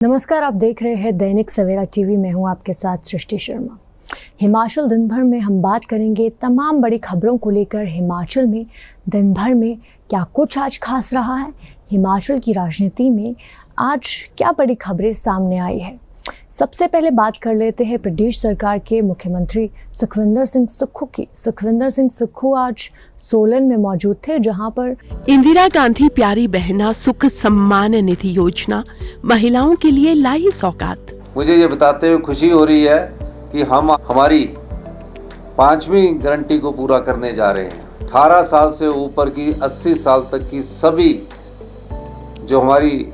नमस्कार, आप देख रहे हैं दैनिक सवेरा टीवी। में हूं आपके साथ सृष्टि शर्मा। हिमाचल दिन भर में हम बात करेंगे तमाम बड़ी खबरों को लेकर। हिमाचल में दिन भर में क्या कुछ आज खास रहा है, हिमाचल की राजनीति में आज क्या बड़ी खबरें सामने आई है। सबसे पहले बात कर लेते हैं प्रदेश सरकार के मुख्यमंत्री सुखविंदर सिंह सुक्खू की। सुखविंदर सिंह सुक्खू आज सोलन में मौजूद थे, जहां पर इंदिरा गांधी प्यारी बहना सुख सम्मान निधि योजना महिलाओं के लिए लाई सौगात। मुझे ये बताते हुए खुशी हो रही है कि हम हमारी 5वीं गारंटी को पूरा करने जा रहे हैं। 18 साल से ऊपर की 80 साल तक की सभी जो हमारी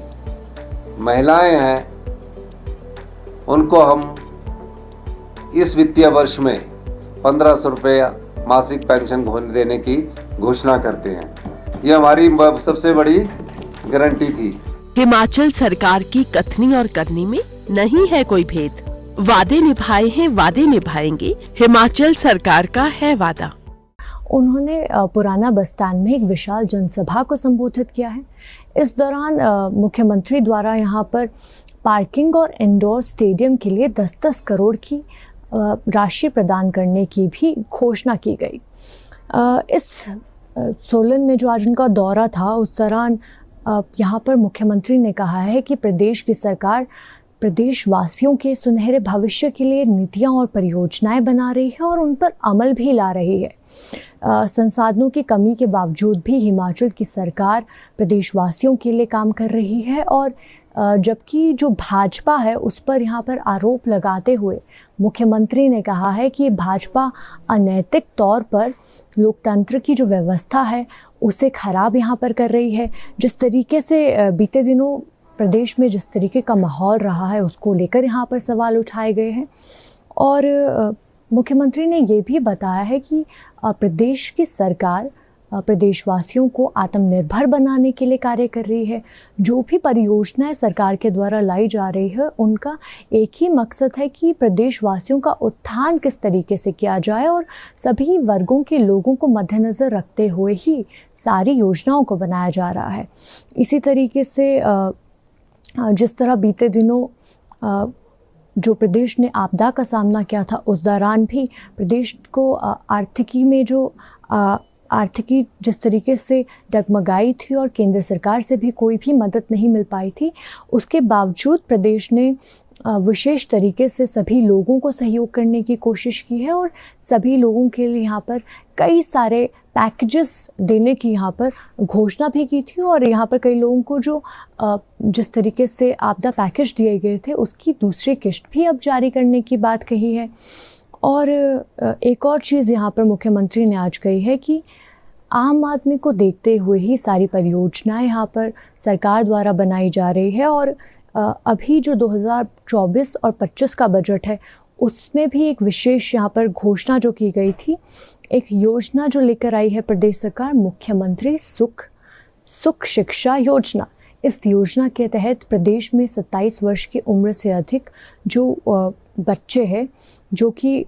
महिलाएं हैं उनको हम इस वित्तीय वर्ष में 1500 रुपया मासिक पेंशन देने की घोषणा करते हैं। ये हमारी सबसे बड़ी गारंटी थी। हिमाचल सरकार की कथनी और करनी में नहीं है कोई भेद। वादे निभाए हैं, वादे निभाएंगे, हिमाचल सरकार का है वादा। उन्होंने पुराना बस्तान में एक विशाल जनसभा को संबोधित किया है। इस दौरान मुख्यमंत्री द्वारा यहाँ पर पार्किंग और इंडोर स्टेडियम के लिए 10-10 करोड़ की राशि प्रदान करने की भी घोषणा की गई। इस सोलन में जो आज उनका दौरा था, उस दौरान यहाँ पर मुख्यमंत्री ने कहा है कि प्रदेश की सरकार प्रदेशवासियों के सुनहरे भविष्य के लिए नीतियाँ और परियोजनाएं बना रही है और उन पर अमल भी ला रही है। संसाधनों की कमी के बावजूद भी हिमाचल की सरकार प्रदेशवासियों के लिए काम कर रही है। और जबकि जो भाजपा है उस पर यहाँ पर आरोप लगाते हुए मुख्यमंत्री ने कहा है कि भाजपा अनैतिक तौर पर लोकतंत्र की जो व्यवस्था है उसे खराब यहाँ पर कर रही है। जिस तरीके से बीते दिनों प्रदेश में जिस तरीके का माहौल रहा है उसको लेकर यहाँ पर सवाल उठाए गए हैं। और मुख्यमंत्री ने ये भी बताया है कि प्रदेश की सरकार प्रदेशवासियों को आत्मनिर्भर बनाने के लिए कार्य कर रही है। जो भी परियोजनाएं सरकार के द्वारा लाई जा रही है उनका एक ही मकसद है कि प्रदेशवासियों का उत्थान किस तरीके से किया जाए और सभी वर्गों के लोगों को मद्देनज़र रखते हुए ही सारी योजनाओं को बनाया जा रहा है। इसी तरीके से जिस तरह बीते दिनों जो प्रदेश ने आपदा का सामना किया था, उस दौरान भी प्रदेश को आर्थिकी में जो आर्थिकी जिस तरीके से डगमगाई थी और केंद्र सरकार से भी कोई भी मदद नहीं मिल पाई थी, उसके बावजूद प्रदेश ने विशेष तरीके से सभी लोगों को सहयोग करने की कोशिश की है और सभी लोगों के लिए यहाँ पर कई सारे पैकेजेस देने की यहाँ पर घोषणा भी की थी। और यहाँ पर कई लोगों को जो जिस तरीके से आपदा पैकेज दिए गए थे उसकी दूसरी किश्त भी अब जारी करने की बात कही है। और एक और चीज़ यहाँ पर मुख्यमंत्री ने आज कही है कि आम आदमी को देखते हुए ही सारी परियोजनाएं यहाँ पर सरकार द्वारा बनाई जा रही है। और अभी जो 2024 और 25 का बजट है उसमें भी एक विशेष यहाँ पर घोषणा जो की गई थी, एक योजना जो लेकर आई है प्रदेश सरकार, मुख्यमंत्री सुख शिक्षा योजना। इस योजना के तहत प्रदेश में 27 वर्ष की उम्र से अधिक जो बच्चे हैं, जो कि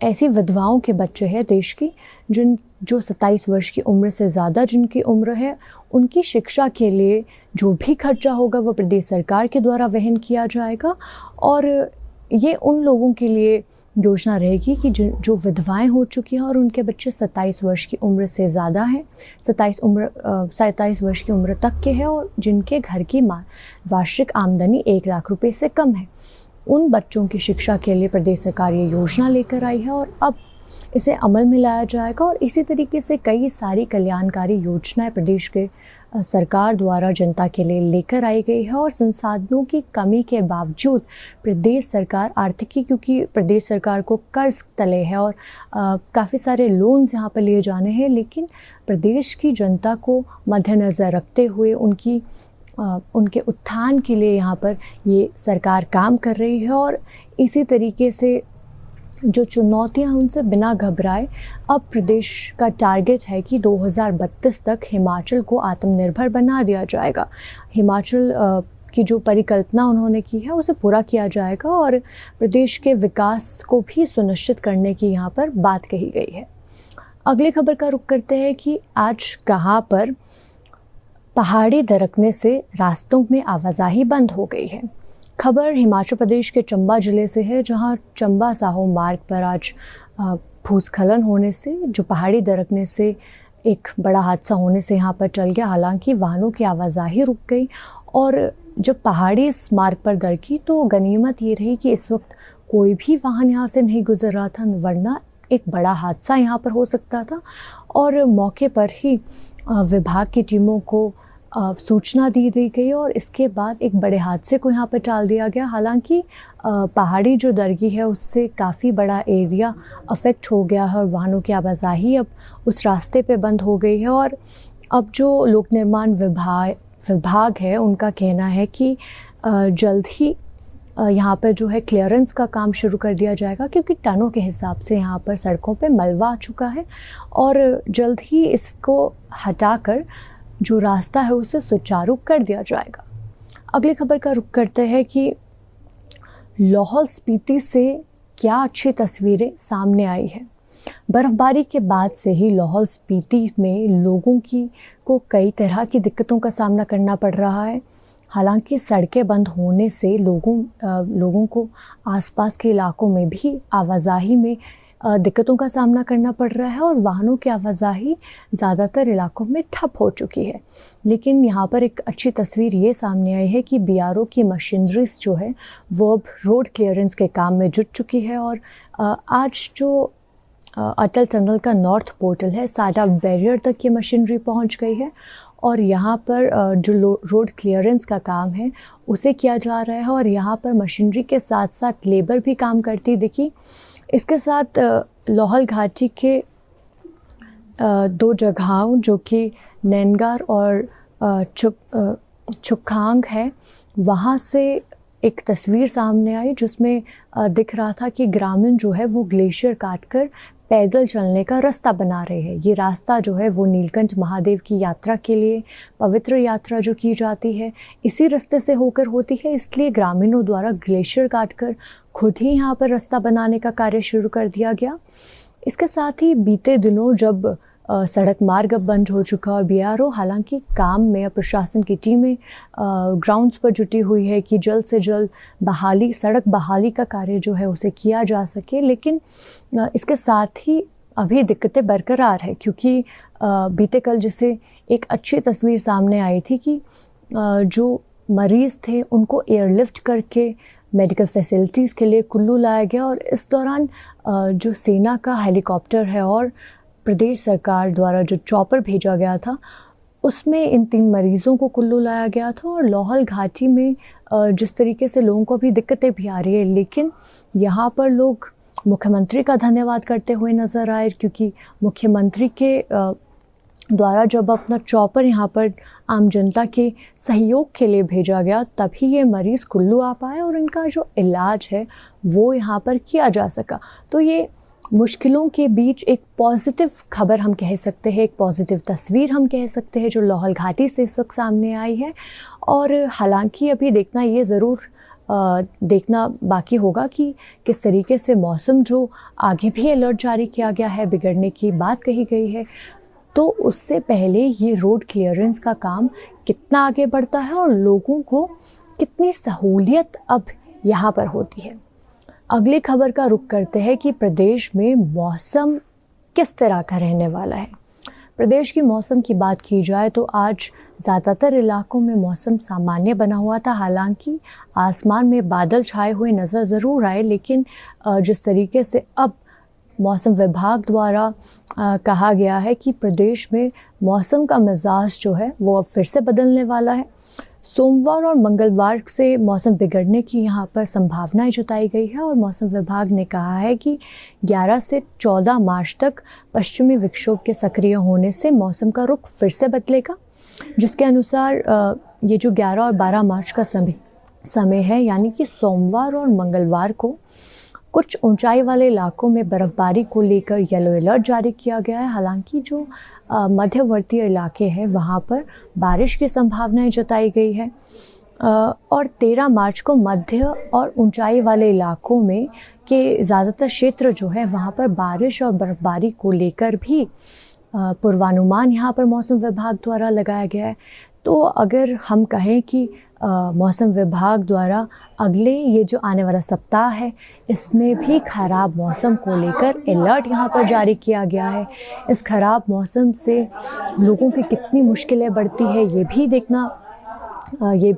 ऐसी विधवाओं के बच्चे हैं देश की जो 27 वर्ष की उम्र से ज़्यादा जिनकी उम्र है, उनकी शिक्षा के लिए जो भी खर्चा होगा वो प्रदेश सरकार के द्वारा वहन किया जाएगा। और ये उन लोगों के लिए योजना रहेगी कि जो विधवाएं हो चुकी हैं और उनके बच्चे 27 वर्ष की उम्र से ज़्यादा हैं, 27 वर्ष की उम्र तक के हैं और जिनके घर की वार्षिक आमदनी 1 लाख रुपए से कम है, उन बच्चों की शिक्षा के लिए प्रदेश सरकार ये योजना लेकर आई है और अब इसे अमल में लाया जाएगा। और इसी तरीके से कई सारी कल्याणकारी योजनाएं प्रदेश के सरकार द्वारा जनता के लिए लेकर आई गई है। और संसाधनों की कमी के बावजूद प्रदेश सरकार आर्थिकी, क्योंकि प्रदेश सरकार को कर्ज तले है और काफ़ी सारे लोन्स यहाँ पर लिए जाने हैं, लेकिन प्रदेश की जनता को मद्देनज़र रखते हुए उनके उत्थान के लिए यहाँ पर ये सरकार काम कर रही है। और इसी तरीके से जो चुनौतियाँ उनसे बिना घबराए अब प्रदेश का टारगेट है कि 2032 तक हिमाचल को आत्मनिर्भर बना दिया जाएगा। हिमाचल की जो परिकल्पना उन्होंने की है उसे पूरा किया जाएगा और प्रदेश के विकास को भी सुनिश्चित करने की यहाँ पर बात कही गई है। अगली खबर का रुख करते हैं कि आज कहाँ पर पहाड़ी दरकने से रास्तों में आवाजाही बंद हो गई है। खबर हिमाचल प्रदेश के चंबा जिले से है, जहां चंबा साहो मार्ग पर आज भूस्खलन होने से, जो पहाड़ी दरकने से एक बड़ा हादसा होने से यहाँ पर चल गया। हालांकि वाहनों की आवाजाही रुक गई और जब पहाड़ी इस मार्ग पर दरकी तो गनीमत ये रही कि इस वक्त कोई भी वाहन यहाँ से नहीं गुजर रहा था, वरना एक बड़ा हादसा यहाँ पर हो सकता था। और मौके पर ही विभाग की टीमों को सूचना दी गई और इसके बाद एक बड़े हादसे को यहाँ पर टाल दिया गया। हालांकि पहाड़ी जो दरगी है उससे काफ़ी बड़ा एरिया अफेक्ट हो गया है और वाहनों की आवाजाही अब उस रास्ते पे बंद हो गई है। और अब जो लोक निर्माण विभाग है उनका कहना है कि जल्द ही यहाँ पर जो है क्लियरेंस का काम शुरू कर दिया जाएगा, क्योंकि टनों के हिसाब से यहाँ पर सड़कों पे मलबा आ चुका है और जल्द ही इसको हटाकर जो रास्ता है उसे सुचारू कर दिया जाएगा। अगली खबर का रुख करते हैं कि लाहौल स्पीति से क्या अच्छी तस्वीरें सामने आई है। बर्फ़बारी के बाद से ही लाहौल स्पीति में लोगों को कई तरह की दिक्कतों का सामना करना पड़ रहा है। हालांकि सड़कें बंद होने से लोगों को आसपास के इलाकों में भी आवाजाही में दिक्कतों का सामना करना पड़ रहा है और वाहनों की आवाजाही ज़्यादातर इलाकों में ठप हो चुकी है। लेकिन यहाँ पर एक अच्छी तस्वीर ये सामने आई है कि बीआरओ की मशीनरीज जो है वो अब रोड क्लियरेंस के काम में जुट चुकी है और आज जो अटल टनल का नॉर्थ पोर्टल है, साडा बैरियर तक ये मशीनरी पहुँच गई है और यहाँ पर जो रोड क्लियरेंस का काम है उसे किया जा रहा है और यहाँ पर मशीनरी के साथ साथ लेबर भी काम करती दिखी। इसके साथ लाहौल घाटी के दो जगहों जो कि नैनगार और चुखांग है, वहाँ से एक तस्वीर सामने आई जिसमें दिख रहा था कि ग्रामीण जो है वो ग्लेशियर काटकर पैदल चलने का रास्ता बना रहे हैं। ये रास्ता जो है वो नीलकंठ महादेव की यात्रा के लिए पवित्र यात्रा जो की जाती है इसी रास्ते से होकर होती है, इसलिए ग्रामीणों द्वारा ग्लेशियर काटकर खुद ही यहाँ पर रास्ता बनाने का कार्य शुरू कर दिया गया। इसके साथ ही बीते दिनों जब सड़क मार्ग अब बंद हो चुका और बीआरओ हालांकि काम में प्रशासन की टीमें ग्राउंड्स पर जुटी हुई है कि जल्द से जल्द सड़क बहाली का कार्य जो है उसे किया जा सके, लेकिन इसके साथ ही अभी दिक्कतें बरकरार है क्योंकि बीते कल जैसे एक अच्छी तस्वीर सामने आई थी कि जो मरीज़ थे उनको एयरलिफ्ट करके मेडिकल फैसिलिटीज़ के लिए कुल्लू लाया गया और इस दौरान जो सेना का हेलीकॉप्टर है और प्रदेश सरकार द्वारा जो चॉपर भेजा गया था उसमें इन 3 मरीज़ों को कुल्लू लाया गया था। और लाहौल घाटी में जिस तरीके से लोगों को भी दिक्कतें भी आ रही है, लेकिन यहाँ पर लोग मुख्यमंत्री का धन्यवाद करते हुए नज़र आए क्योंकि मुख्यमंत्री के द्वारा जब अपना चॉपर यहाँ पर आम जनता के सहयोग के लिए भेजा गया तभी ये मरीज़ कुल्लू आ पाए और इनका जो इलाज है वो यहाँ पर किया जा सका। तो ये मुश्किलों के बीच एक पॉजिटिव खबर हम कह सकते हैं, एक पॉजिटिव तस्वीर हम कह सकते हैं जो लाहौल घाटी से इस वक्त सामने आई है। और हालांकि अभी देखना बाकी होगा कि किस तरीके से मौसम जो आगे भी अलर्ट जारी किया गया है, बिगड़ने की बात कही गई है, तो उससे पहले ये रोड क्लियरेंस का काम कितना आगे बढ़ता है और लोगों को कितनी सहूलियत अब यहाँ पर होती है। अगली खबर का रुख करते हैं कि प्रदेश में मौसम किस तरह का रहने वाला है। प्रदेश की मौसम की बात की जाए तो आज ज़्यादातर इलाकों में मौसम सामान्य बना हुआ था। हालांकि आसमान में बादल छाए हुए नज़र ज़रूर आए, लेकिन जिस तरीके से अब मौसम विभाग द्वारा कहा गया है कि प्रदेश में मौसम का मिजाज जो है वो अब फिर से बदलने वाला है। सोमवार और मंगलवार से मौसम बिगड़ने की यहाँ पर संभावनाएं जताई गई है और मौसम विभाग ने कहा है कि 11 से 14 मार्च तक पश्चिमी विक्षोभ के सक्रिय होने से मौसम का रुख फिर से बदलेगा, जिसके अनुसार ये जो 11 और 12 मार्च का समय है, यानी कि सोमवार और मंगलवार को कुछ ऊंचाई वाले इलाकों में बर्फ़बारी को लेकर येलो अलर्ट जारी किया गया है। हालांकि जो मध्यवर्ती इलाके हैं वहाँ पर बारिश की संभावनाएं जताई गई है और 13 मार्च को मध्य और ऊंचाई वाले इलाकों में के ज़्यादातर क्षेत्र जो है वहाँ पर बारिश और बर्फ़बारी को लेकर भी पूर्वानुमान यहाँ पर मौसम विभाग द्वारा लगाया गया है। तो अगर हम कहें कि मौसम विभाग द्वारा अगले ये जो आने वाला सप्ताह है इसमें भी ख़राब मौसम को लेकर अलर्ट यहाँ पर जारी किया गया है। इस ख़राब मौसम से लोगों की कितनी मुश्किलें बढ़ती है ये भी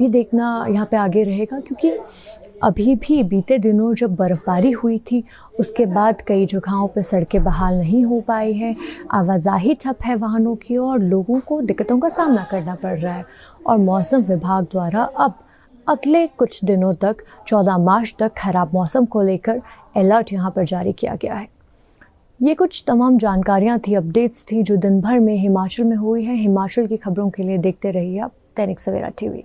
देखना यहाँ पे आगे रहेगा, क्योंकि अभी भी बीते दिनों जब बर्फ़बारी हुई थी उसके बाद कई जगहों पर सड़कें बहाल नहीं हो पाई हैं, आवाजाही ठप है वाहनों की और लोगों को दिक्कतों का सामना करना पड़ रहा है। और मौसम विभाग द्वारा अब अगले कुछ दिनों तक 14 मार्च तक खराब मौसम को लेकर अलर्ट यहाँ पर जारी किया गया है। ये कुछ तमाम जानकारियाँ थी, अपडेट्स थी जो दिन भर में हिमाचल में हुई है। हिमाचल की खबरों के लिए देखते रहिए आप दैनिक सवेरा टीवी।